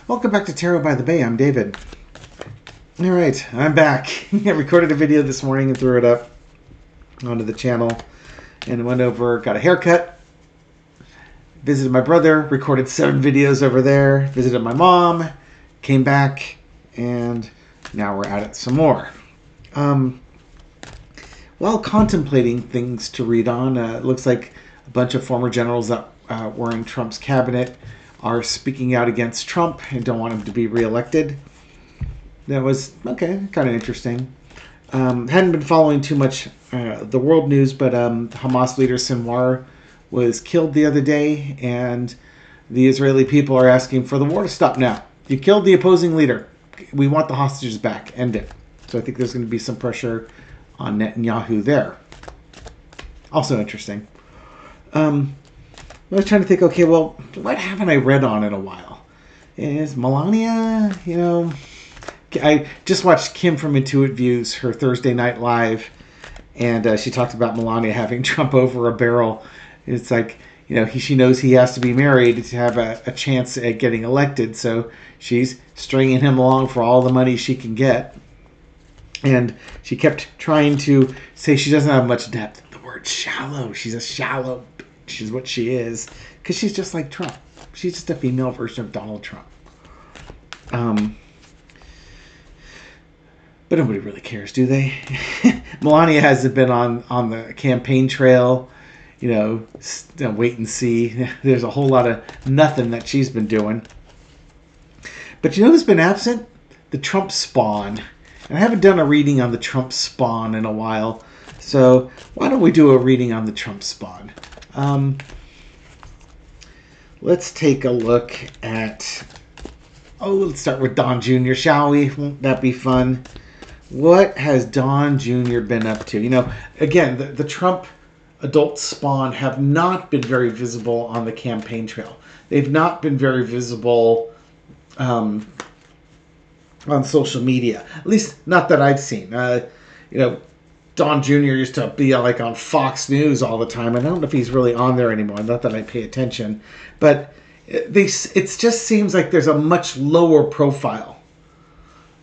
Welcome back to Tarot by the Bay. I'm David. All right, I'm back. I recorded a video this morning and threw it up onto the channel and went over, got a haircut, visited my brother, recorded 7 videos over there, visited my mom, came back, and now we're at it some more. While contemplating things to read on, it looks like a bunch of former generals that were in Trump's cabinet are speaking out against Trump and don't want him to be reelected. That was, okay, kind of interesting. Hadn't been following too much the world news, but Hamas leader Sinwar was killed the other day, and the Israeli people are asking for the war to stop now. You killed the opposing leader. We want the hostages back. End it. So I think there's going to be some pressure on Netanyahu there. Also interesting. I was trying to think, okay, well, what haven't I read on in a while? Is Melania, I just watched Kim from Intuit Views, her Thursday Night Live, and she talked about Melania having Trump over a barrel. It's like, she knows he has to be married to have a chance at getting elected, so she's stringing him along for all the money she can get. And she kept trying to say she doesn't have much depth. The word shallow. She's a shallow bitch is what she is. Because she's just like Trump. She's just a female version of Donald Trump. But nobody really cares, do they? Melania hasn't been on the campaign trail. Wait and see. There's a whole lot of nothing that she's been doing. But who's been absent? The Trump spawn. And I haven't done a reading on the Trump spawn in a while. So why don't we do a reading on the Trump spawn? Let's take a look at... let's start with Don Jr., shall we? Won't that be fun? What has Don Jr. been up to? Again, the Trump adult spawn have not been very visible on the campaign trail. They've not been very visible on social media. At least not that I've seen. Don Jr. used to be on Fox News all the time. I don't know if he's really on there anymore. Not that I pay attention. But it just seems like there's a much lower profile.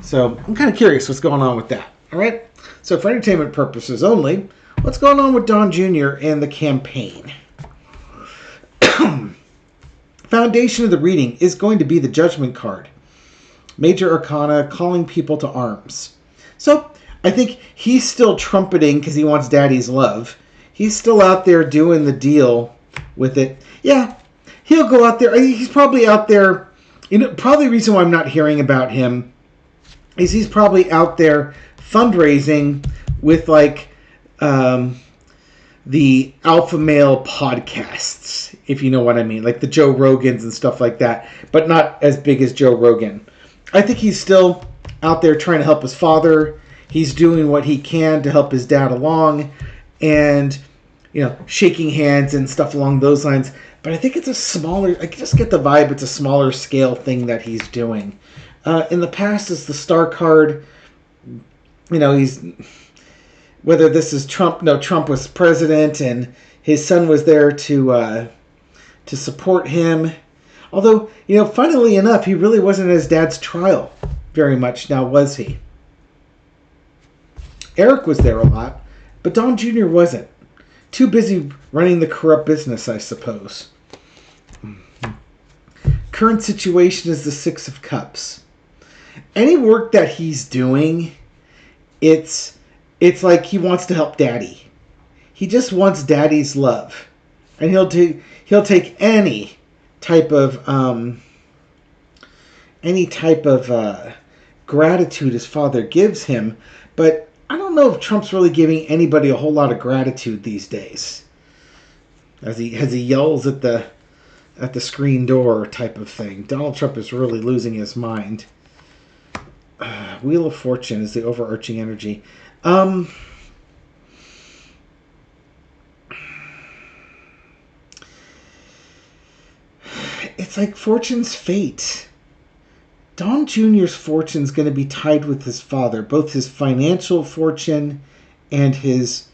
So I'm kind of curious what's going on with that. All right? So for entertainment purposes only, what's going on with Don Jr. and the campaign? Foundation of the reading is going to be the Judgment card. Major Arcana calling people to arms. So I think he's still trumpeting because he wants daddy's love. He's still out there doing the deal with it. Yeah, he'll go out there. He's probably out there. Probably the reason why I'm not hearing about him is he's probably out there fundraising with the alpha male podcasts, if you know what I mean, like the Joe Rogans and stuff like that, but not as big as Joe Rogan. I think he's still out there trying to help his father. He's doing what he can to help his dad along and, shaking hands and stuff along those lines. But I think it's a smaller, I just get the vibe it's a smaller scale thing that he's doing. In the past, as the star card, he's, whether this is Trump, no, Trump was president and his son was there to support him. Although, funnily enough, he really wasn't at his dad's trial very much now, was he? Eric was there a lot, but Don Jr. wasn't. Too busy running the corrupt business, I suppose. Current situation is the 6 of Cups. Any work that he's doing, it's like he wants to help daddy. He just wants daddy's love. And he'll take any type of gratitude his father gives him, but I don't know if Trump's really giving anybody a whole lot of gratitude these days. As he yells at the screen door type of thing. Donald Trump is really losing his mind. Wheel of Fortune is the overarching energy. It's like Fortune's fate. Don Jr.'s fortune is going to be tied with his father, both his financial fortune and his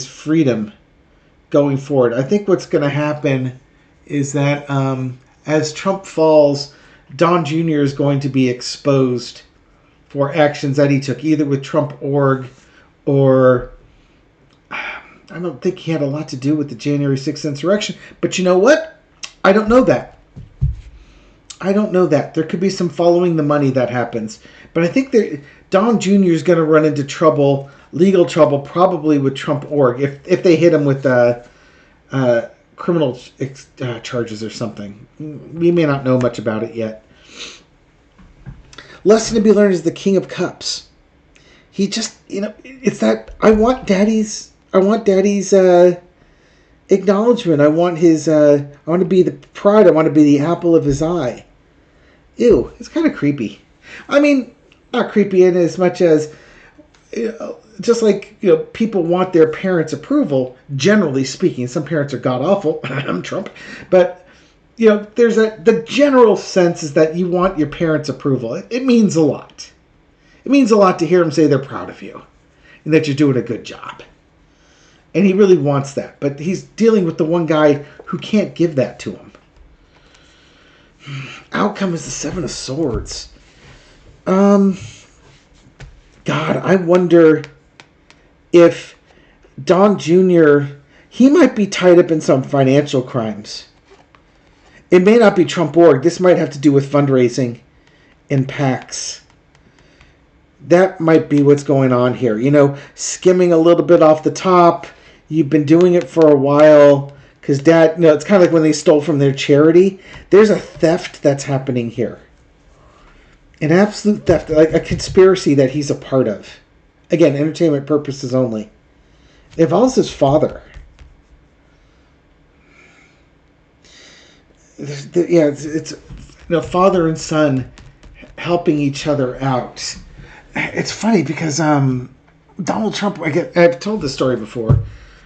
freedom going forward. I think what's going to happen is that as Trump falls, Don Jr. is going to be exposed for actions that he took, either with Trump.org or I don't think he had a lot to do with the January 6th insurrection. But you know what? I don't know that. I don't know that. There could be some following the money that happens. But I think that Don Jr. is going to run into trouble, legal trouble, probably with Trump.org, if they hit him with criminal charges or something. We may not know much about it yet. Lesson to be learned is the King of Cups. He just, it's that I want Daddy's acknowledgement. I want to be the pride. I want to be the apple of his eye. Ew, it's kind of creepy. I mean, not creepy in as much as, just like, people want their parents' approval, generally speaking. Some parents are god-awful. I'm Trump. But, there's the general sense is that you want your parents' approval. It means a lot. It means a lot to hear them say they're proud of you and that you're doing a good job. And he really wants that. But he's dealing with the one guy who can't give that to him. Outcome is the Seven of Swords. God, I wonder if Don Jr., he might be tied up in some financial crimes. It may not be Trump.org. This might have to do with fundraising in PACs. That might be what's going on here. Skimming a little bit off the top. You've been doing it for a while. Because Dad, it's kind of like when they stole from their charity. There's a theft that's happening here. An absolute theft. Like a conspiracy that he's a part of. Again, entertainment purposes only. It involves his father. It's father and son helping each other out. It's funny because Donald Trump, I've told this story before.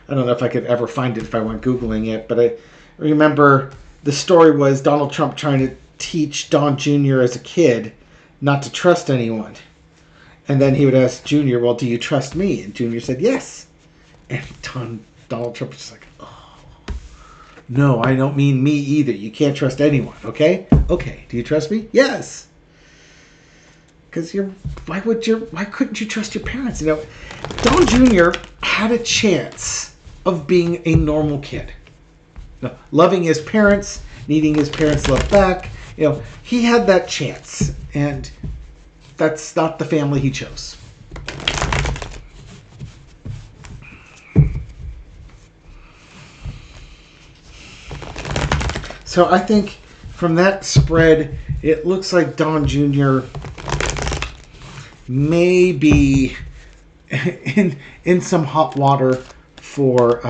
I don't know if I could ever find it if I went Googling it, but I remember the story was Donald Trump trying to teach Don Jr. as a kid not to trust anyone. And then he would ask Jr., well, do you trust me? And Jr. said, yes. And Donald Trump was just like, oh, no, I don't mean me either. You can't trust anyone, okay? Okay, do you trust me? Yes. Because why couldn't you trust your parents? Don Jr. had a chance of being a normal kid. Loving his parents, needing his parents' love back. He had that chance. And that's not the family he chose. So I think from that spread, it looks like Don Jr. may be in some hot water for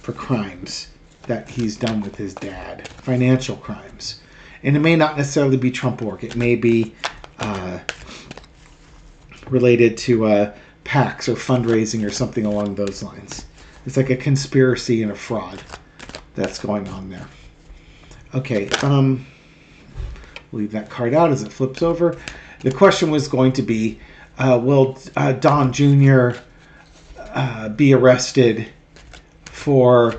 crimes that he's done with his dad, financial crimes. And it may not necessarily be Trump.org. It may be related to PACs or fundraising or something along those lines. It's like a conspiracy and a fraud that's going on there. Okay, leave that card out as it flips over. The question was going to be, will Don Jr. Be arrested for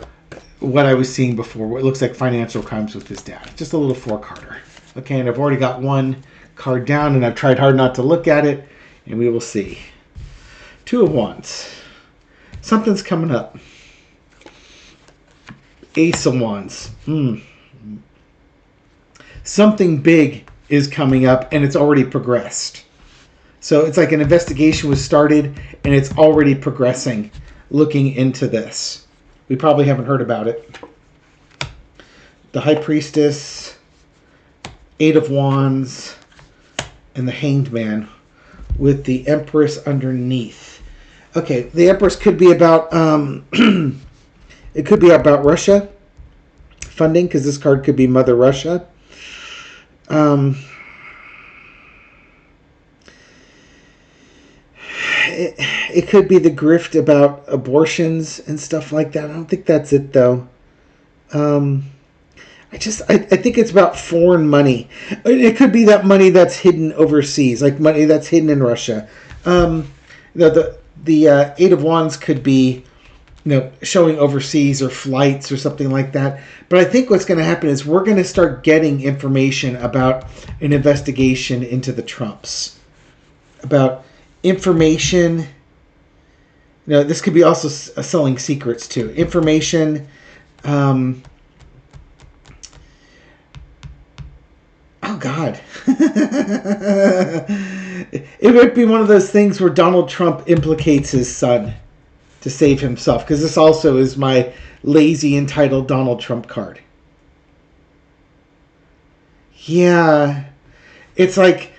what I was seeing before, what looks like financial crimes with his dad? Just a little four-carder. Okay, and I've already got one card down, and I've tried hard not to look at it, and we will see. Two of Wands. Something's coming up. Ace of Wands. Something big is coming up, and it's already progressed. So it's like an investigation was started, and it's already progressing, looking into this. We probably haven't heard about it. The High Priestess, Eight of Wands, and the Hanged Man with the Empress underneath. Okay, the Empress could be about it could be about Russia funding, because this card could be Mother Russia. It could be the grift about abortions and stuff like that. I don't think that's it, though. I think it's about foreign money. It could be that money that's hidden overseas, like money that's hidden in Russia. The Eight of Wands could be, showing overseas or flights or something like that. But I think what's going to happen is we're going to start getting information about an investigation into the Trumps, about information. This could be also selling secrets too. Information. Oh God. It might be one of those things where Donald Trump implicates his son to save himself, because this also is my lazy entitled Donald Trump card. Yeah. It's like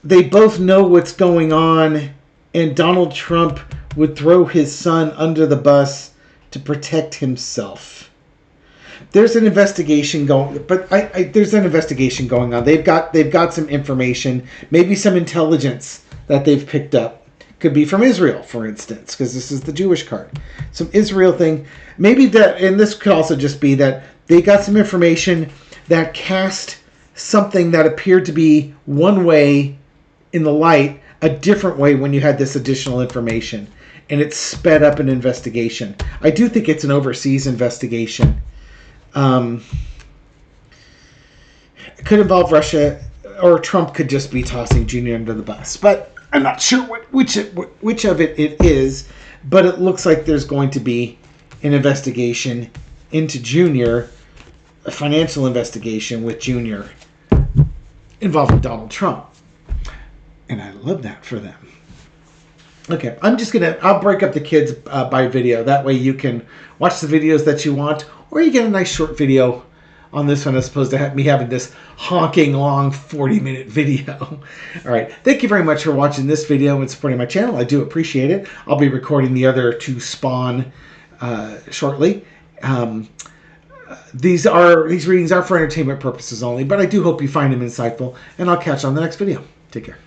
they both know what's going on, and Donald Trump would throw his son under the bus to protect himself. There's an investigation going, but there's an investigation going on. They've got some information, maybe some intelligence that they've picked up. Could be from Israel, for instance, because this is the Jewish card. Some Israel thing. Maybe that, and this could also just be that they got some information that cast something that appeared to be one way in the light, a different way when you had this additional information. And it sped up an investigation. I do think it's an overseas investigation. It could involve Russia, or Trump could just be tossing Junior under the bus. But I'm not sure which of it is. But it looks like there's going to be an investigation into Junior, a financial investigation with Junior involving Donald Trump. And I love that for them. Okay, I'll break up the kids by video. That way you can watch the videos that you want, or you get a nice short video on this one as opposed to me having this honking long 40-minute video. All right, thank you very much for watching this video and supporting my channel. I do appreciate it. I'll be recording the other two Spawn shortly. These readings are for entertainment purposes only, but I do hope you find them insightful, and I'll catch you on the next video. Take care.